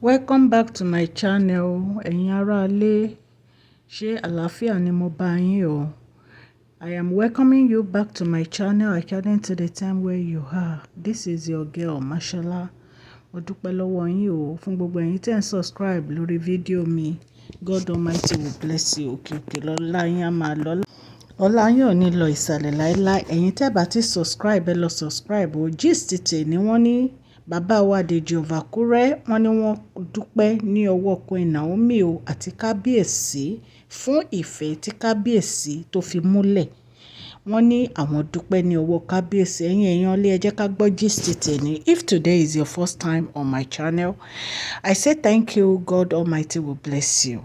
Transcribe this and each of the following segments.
Welcome back to my channel. Ẹ̀yin aráalé, ṣé àlàáfíà ni mo bá yín o? I am welcoming you back to my channel according to the time where you are. This is your girl, Mashallah. Mo dúpẹ́ lọ́wọ́ yín o fún gbogbo ẹ̀yin tí ẹ̀ ń subscribe lórí fídíò mi. God Almighty will bless you. Òkè lọ́lá yín á máa lọ. Ọlá yín ò ní lọ ìsàlẹ̀ láéláé. Ẹ̀yin tẹ́ bá ti subscribe, ẹ lọ subscribe o. Gist tèmi wọ́n ní bàbá wa Deji of Akure, wọ́n ní wọ́n dúpẹ́ ní ọwọ́ Queen Naomi o àti kábíyèsí fún ìfẹ́ tí kábíyèsí tó fi múlẹ̀. Wọ́n ní àwọn dúpẹ́ ní ọwọ́ kábíyèsí. Ẹ̀yin èèyàn lé ẹ jẹ́ ká gbọ́ gist tèmi. If today is your first time on my channel, I say thank you. God Almighty will bless you.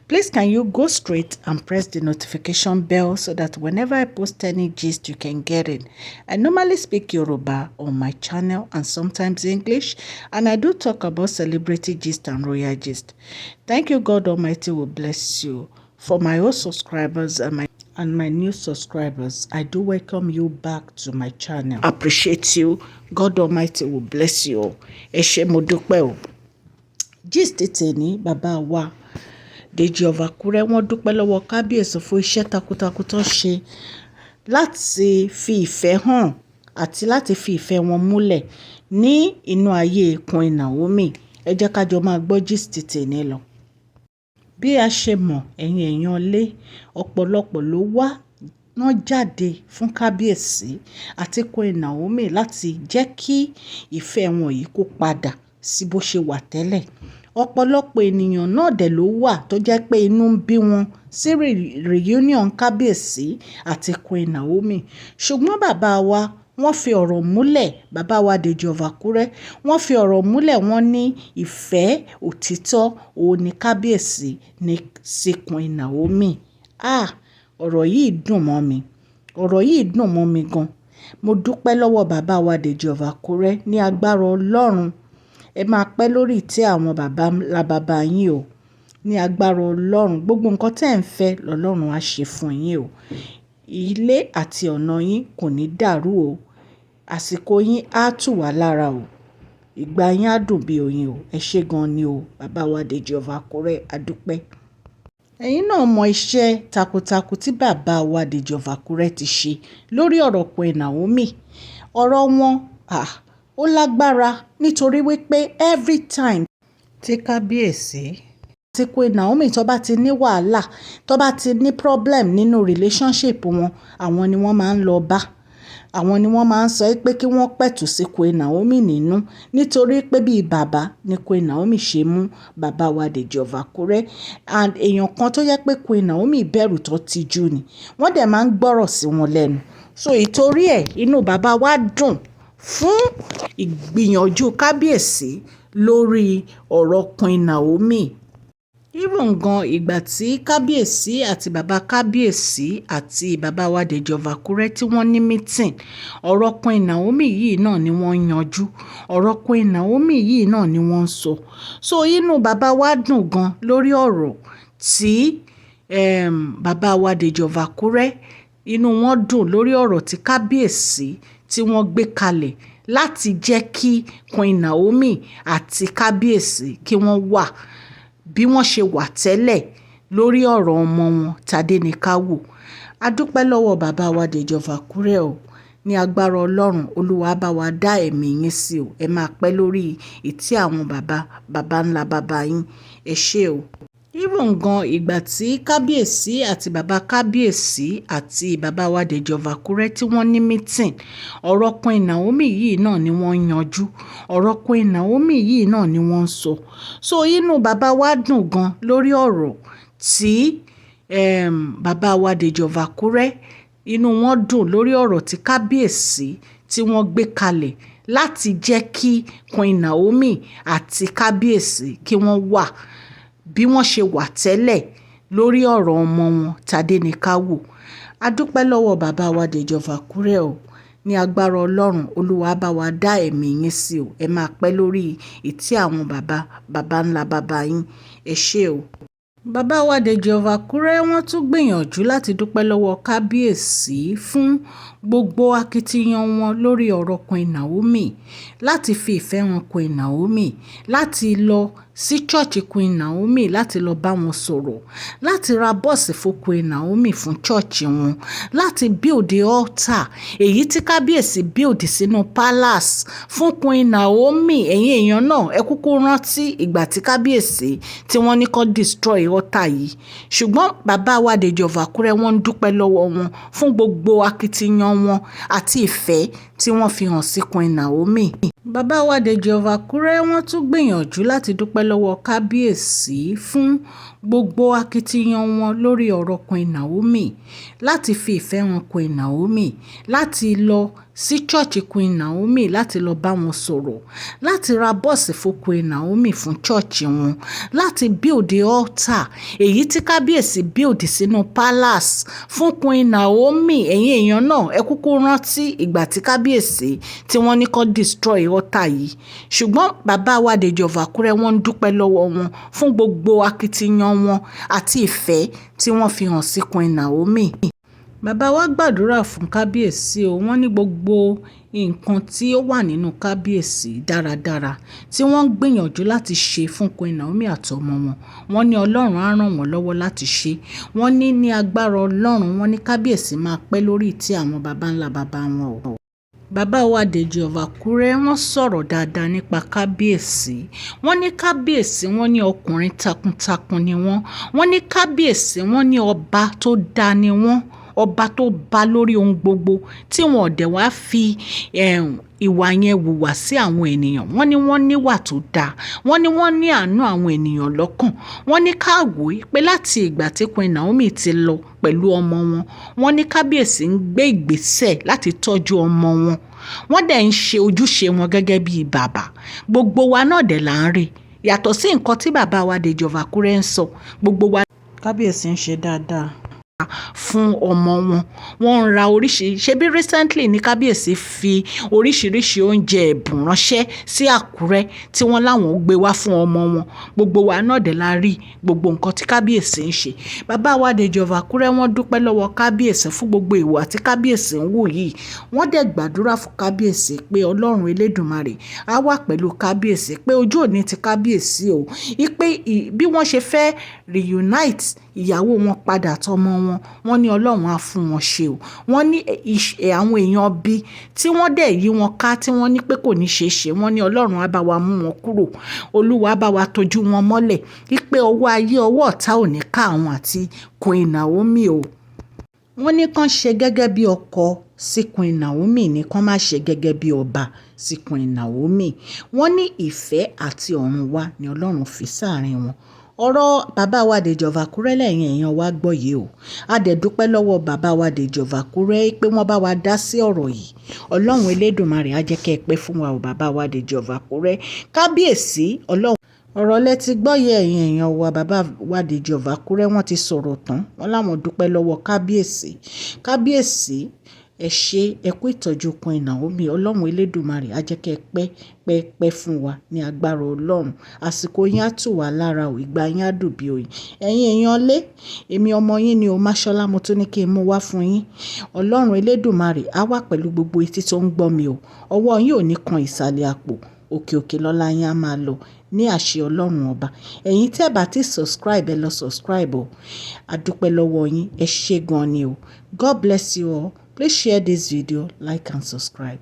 Please can you go straight and press the notification bell so that whenever I post any gist you can get it. I normally speak Yoruba on my channel and sometimes English, and I do talk about celebrity gist and royal gist. Thank you. God Almighty will bless you. For my old subscribers and my new subscribers, I do welcome you back to my channel. Appreciate you. God Almighty will bless you. Ẹ ṣé mo dúpẹ́ o. Gist tèmi bàbá wa Deji of Akure, wọ́n dúpẹ́ lọ́wọ́ kábíyèsí fún iṣẹ́ takuntakun tó ṣe láti fi ìfẹ́ hàn àti láti fi ìfẹ́ wọn múlẹ̀ ní inú ayé Queen Naomi. Ẹ jẹ́ ká jọ máa gbọ́ gist tèmi lọ. Bí a ṣe mọ̀, ẹ̀yin èèyàn lé, ọ̀pọ̀lọpọ̀ ló wá wọ́n jáde fún kábíyèsí àti Queen Naomi láti jẹ́ kí ìfẹ́ wọn yìí kó padà sí bó ṣe wà tẹ́lẹ̀. Ọ̀pọ̀lọpọ̀ ènìyàn náà dẹ̀ ló wà tó jẹ́ pé inú ń bí wọn sí reunion kábíyèsí àti Queen Naomi. Ṣùgbọ́n bàbá wa wọ́n fi ọ̀rọ̀ múlẹ̀, bàbá wa Deji of Akure, wọ́n fi ọ̀rọ̀ múlẹ̀, wọ́n ní ìfẹ́ òtítọ́ òun ni kábíyèsí ní sí Queen Naomi. Ọ̀rọ̀ yìí dùn mọ́ mi. Ọ̀rọ̀ yìí dùn mọ́ mi gan. Mo dúpẹ́ lọ́wọ́ bàbá wa Deji of Akure. Ní agbára Ọlọ́run, ẹ máa pẹ́ lórí ìtẹ́ àwọn bàbá yín o. Ní agbára Ọlọ́run, gbogbo nǹkan tẹ́ ẹ̀ ń fẹ́ lọ́lọ́run á ṣe fún yín o. Ilé àti ọ̀nà yín kò ní dàrú o. Àsìkò yín á tù wá lára o. Ìgbà yín á dùn bí oyin o. Ẹ ṣé gan ni o bàbá wa Deji of Akure, a dúpẹ́. Ẹ̀yin náà mọ iṣẹ́ takuntakun tí bàbá wa Deji of Akure ti ṣe lórí ọ̀rọ̀ Queen Naomi. Ọ̀rọ̀ wọn ó lágbára nítorí wípé every time tí kábíyèsí tí Queen Naomi tó bá ti ní wàhálà, tó bá ti ní problem nínú relationship wọn, àwọn ni wọ́n máa ń lọ bá. Àwọn ni wọ́n máa ń sọ pé kí wọ́n pẹ̀tù sí Queen Naomi nínú nítorí pé bí bàbá ni Queen Naomi ṣe mú bàbá wa Deji of Akure. And èèyàn kan tó yẹ pé Queen Naomi bẹ̀rù tó tijú ni. Wọ́n dẹ̀ máa ń gbọ́rọ̀ sí wọn lẹ́nu. So ìtorí ẹ̀ inú bàbá wa dùn fún ìgbìyànjú kábíyèsí lórí ọ̀rọ̀ Queen Naomi. Even gan ìgbà tí kábíyèsí àti bàbá kábíyèsí àti bàbá wa Deji of Akure tí wọ́n ní meeting, ọ̀rọ̀ Queen Naomi yìí náà ni wọ́n yanjú. Ọ̀rọ̀ Queen Naomi yìí náà ni wọ́n sọ. So inú bàbá wa dùn gan lórí ọ̀rọ̀ tí bàbá wa Deji of Akure, inú wọn dùn lórí ọ̀rọ̀ tí kábíyèsí tí wọ́n gbé kalẹ̀ láti jẹ́ kí Queen Naomi àti kábíyèsí kí wọ́n wà bí wọ́n ṣe wà tẹ́lẹ̀ lórí ọ̀rọ̀ ọmọ wọn Tádéníkáwò. A dúpẹ́ lọ́wọ́ bàbá wa Deji of Akure o. Ní agbára Ọlọ́run, Olúwa bá wa dá ẹ̀mí yín sí o. Ẹ máa pẹ́ lórí ìtẹ́ àwọn bàbá ńlá bàbá yín. Ẹ ṣé o. Even gan ìgbà tí kábíyèsí àti bàbá kábíyèsí àti bàbá wa Deji of Akure tí wọ́n ní meeting, ọ̀rọ̀ Queen Naomi yìí náà ni wọ́n yanjú. Ọ̀rọ̀ Queen Naomi yìí náà ni wọ́n sọ. So inú bàbá wa dùn gan lórí ọ̀rọ̀ tí bàbá wa Deji of Akure, inú wọn dùn lórí ọ̀rọ̀ tí kábíyèsí tí wọ́n gbé kalẹ̀ láti jẹ́ kí Queen Naomi àti kábíyèsí kí wọ́n wà bí wọ́n ṣe wà tẹ́lẹ̀ lórí ọ̀rọ̀ ọmọ wọn Tádéníkáwò. A dúpẹ́ lọ́wọ́ bàbá wa Deji of Akure o. Ní agbára Ọlọ́run, Olúwa bá wa dá ẹ̀mí yín sí o. Ẹ máa pẹ́ lórí ìtẹ́ àwọn bàbá ńlá bàbá yín. Ẹ ṣé o. Bàbá wa Deji of Akure wọ́n tún gbìyànjú láti dúpẹ́ lọ́wọ́ kábíyèsí fún gbogbo akitiyan wọn lórí ọ̀rọ̀ Queen Naomi, láti fi ìfẹ́ wọn Queen Naomi, láti lọ sí church Queen Naomi láti lọ bá wọn sọ̀rọ̀, láti ra bọ́ọ̀sì fún Queen Naomi fún church wọn, láti build the altar èyí tí kábíyèsí build sínú palace fún Queen Naomi. Ẹ̀yin èèyàn náà ẹ kúkú rántí ìgbà tí kábíyèsí tí wọ́n ní kó destroy altar yìí, ṣùgbọ́n bàbá wa Deji of Akure wọ́n ń dúpẹ́ lọ́wọ́ wọn fún gbogbo akitiyan wọn àti ìfẹ́ tí wọ́n fi hàn sí Queen Naomi. Bàbá wa Deji of Akure wọ́n tún gbìyànjú láti dúpẹ́ lọ́wọ́ kábíyèsí fún gbogbo akitiyan wọn lórí ọ̀rọ̀ Queen Naomi, láti fi ìfẹ́ wọn Queen Naomi, láti lọ sí church Queen Naomi láti lọ bá wọn sọ̀rọ̀, láti ra bọ́ọ̀sì fún Queen Naomi fún church wọn, láti build the altar èyí tí kábíyèsí build sínú palace fún Queen Naomi. Ẹ̀yin èèyàn náà ẹ kúkú rántí ìgbà tí kábíyèsí tí wọ́n ní kó destroy altar yìí, ṣùgbọ́n bàbá wa Deji of Akure wọ́n ń dúpẹ́ lọ́wọ́ wọn fún gbogbo akitiyan wọn àti ìfẹ́ tí wọ́n fi hàn sí Queen Naomi. Bàbá wa gbàdúrà fún kábíyèsí o, wọ́n ní gbogbo nǹkan tí ó wà nínú kábíyèsí dáradára tí wọ́n ń gbìyànjú láti ṣe fún Queen Naomi àtọmọ wọn, wọ́n ní Ọlọ́run á ràn wọ́n lọ́wọ́ láti ṣe. Wọ́n ní agbára Ọlọ́run, wọ́n ní kábíyèsí máa pẹ́ lórí ìtẹ́ àwọn baba ńlá baba wọn o. Bàbá wa Deji of Akure wọ́n sọ̀rọ̀ dáadáa nípa kábíyèsí. Wọ́n ní kábíyèsí, wọ́n ní ọkùnrin takuntakun ni wọ́n. Wọ́n ní kábíyèsí, wọ́n ní ọba tó dá ni wọ́n, ọba tó bá lórí ohun gbogbo tí wọn ò dẹ̀ wá fi ìwà yẹn wùwà sí àwọn ènìyàn. Wọ́n ní wọ́n níwà tó dáa, wọ́n ní wọ́n ní àánú àwọn ènìyàn lọ́kàn. Wọ́n ní ká wò ó pé láti ìgbà tí Queen Naomi ti lọ pẹ̀lú ọmọ wọn, wọ́n ní kábíyèsí ń gbé ìgbésẹ̀ láti tọ́jú ọmọ wọn. Wọ́n dẹ̀ ń ṣe ojúṣe wọn gẹ́gẹ́ bí bàbá. Gbogbo wa náà dẹ̀ là ń rí, yàtọ̀ sí nǹkan tí bàbá wa Deji of Akure ń sọ, gbogbo wa kábíyèsí ń ṣe dáadáa fún ọmọ wọn. Wọ́n ń ra oríṣiríṣi, ṣebí recently ní kábíyèsí fi oríṣiríṣi oúnjẹ ẹ̀bùn ránṣẹ́ sí Àkúrẹ́ tí wọ́n láwọn gbé wá fún ọmọ wọn. Gbogbo wa náà dẹ̀ la rí gbogbo nǹkan tí kábíyèsí ń ṣe. Bàbá wa Deji of Akure wọ́n dúpẹ́ lọ́wọ́ kábíyèsí fún gbogbo ìwà tí kábíyèsí ń wù yìí. Wọ́n dẹ̀ gbàdúrà fún kábíyèsí pé Ọlọ́run Elédùmarè á wà pẹ̀lú kábíyèsí, pé ojú òní ti kábíyèsí o, pé bí wọ́n ṣe fẹ́ reunite ìyàwó wọn padà tọmọ wọn, wọ́n ní Ọlọ́run á fún wọn ṣe o. Wọ́n ní àwọn èèyàn bí tí wọ́n dẹ̀ yí wọn ká tí wọ́n ní pé kò ní ṣe é ṣe, wọ́n ní Ọlọ́run á bá wa mú wọn kúrò, Olúwa á bá wa tọ́jú wọn mọ́lẹ̀, wípé ọwọ́ ayé ọwọ́ ọ̀tá ò ní ká àwọn àti Queen Naomi o. Wọ́n ní kán ṣe gẹ́gẹ́ bí ọkọ sí Queen Naomi, ní kán má ṣe gẹ́gẹ́ bí ọba sí Queen Naomi. Wọ́n ní ìfẹ́ àti ọ̀run wá ni Ọlọ́run fi sáàrin wọn. Ọ̀rọ̀ bàbá wa Deji of Akure lẹ́yìn èèyàn wa gbọ́ yìí o. A dẹ̀ dúpẹ́ lọ́wọ́ bàbá wa Deji of Akure pé wọ́n bá wa dá sí ọ̀rọ̀ yìí. Ọlọ́run Elédùmarè á jẹ́ kẹ́ ẹ pẹ́ fún wa o bàbá wa Deji of Akure. Kábíyèsí Ọlọ́run. Ọ̀rọ̀ lẹ ti gbọ́ yẹ ẹ̀yin èèyàn wa, bàbá wa Deji of Akure wọ́n ti sọ̀rọ̀ tán. Wọ́n láwọn dúpẹ́ lọ́wọ́ kábíyèsí. Kábíyèsí ẹ ṣé, ẹ kú ìtọ́jú Queen Naomi. Ọlọ́run Elédùmarè á jẹ́ kẹ́ ẹ pẹ́ fún wa ní agbára Ọlọ́run. Àsìkò yín á tù wá lára o, ìgbà yín á dùn bí oyin. Ẹ̀yin èèyàn lé, èmi ọmọ yín ni o, Máṣọ́lá, mo tún ní kí n mú wá fún yín. Ọlọ́run Elédùmarè á wà pẹ̀lú gbogbo etí tó ń gbọ́ mi o. Ọwọ́ yín ò ní kan ìsàlẹ̀ àpò, òkè òkè lọ́lá yín á máa lọ ní àṣẹ Ọlọ́run ọba. Ẹ̀yin tẹ́ bá ti subscribe, ẹ lọ subscribe o. A dúpẹ́ lọ́wọ́ yín, ẹ ṣé gan ni o. God bless you all. Please share this video, like and subscribe.